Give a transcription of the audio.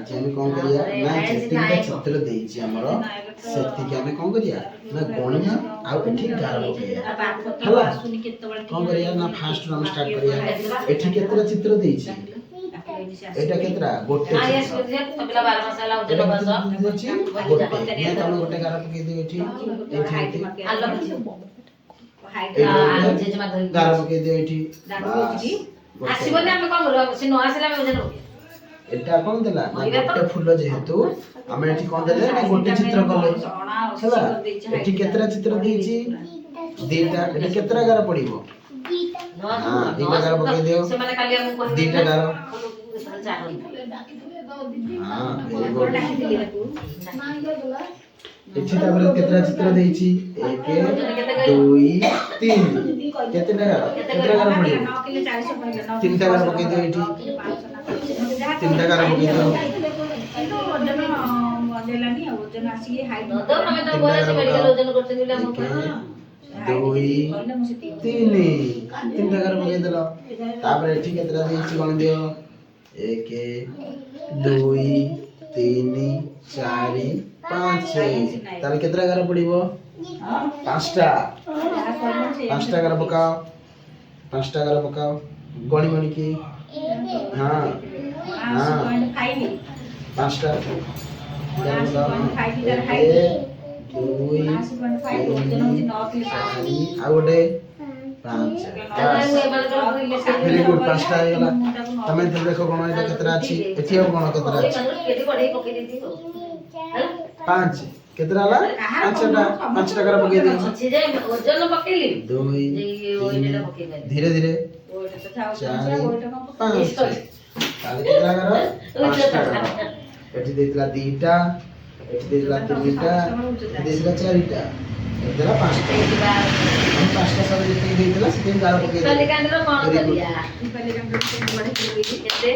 आज आम कौन करिया ना जेतिका चित्र देइछि हमर सेतिका आम कौन करिया ना गणिया आ एठी गार पकेया हला कौन करिया ना फास्ट हम स्टार्ट करिया एठी केतरा चित्र देइछि एटा केतरा गोटे तबला 12 मसाला उजल बस गोटे मैं तमे गोटे गार पके दे एठी एठी आलो गार पके दे एठी आसीबने हम कोन बोल से न आसिला हम उजल एटा कोन देला ना गोटे फूल जेहेतु हम एठी कोन देले ना गोटे चित्र करले हला एठी केतरा चित्र देइछि दीटा एटा केतरा गार पड़िबो हां दीटा गार पके दियो से माने काली हम कोन दीटा गार हां वेरी गुड एठी तापर केतरा चित्र देइछि 1 2 3 केतरा गार पड़िबो 3 टा गार पके दियो एठी 3 टा गार पके दियो देलानी वजन आसी हाइट तो हमें तो बोला से मेडिकल वजन करते दिले हम 2 3 टा गार पके देलो तापर एठी केतरा देइछि कोन दियो 1 2 3 4 5 ताले केतरा गार पड़िबो 5टा 5टा गार पकाओ 5टा गार पकाओ गणी गणी की हां हां 5टा गार पकाओ 2 आ गोटे 5 वेरी गुड 5टा आ गेला तमे देखो कोन एटा केतरा अछि एठी अब कोन केतरा अछि केदी पढ़े पके देती हो 5 केतरा ला 5टा गार पके दे अच्छे जे वजन पकेली 2 जे ओइटा पके धीरे धीरे ओइटा तो 4 5 ताले केतरा गार 5टा गार एठी देतला 2टा एठी देतला 3टा एठी देतला 4टा एतला 5टा हम 5टा सब जेते देतला सेते गार पके दे काली कांडर कोन करिया पहले हम बड़े के केते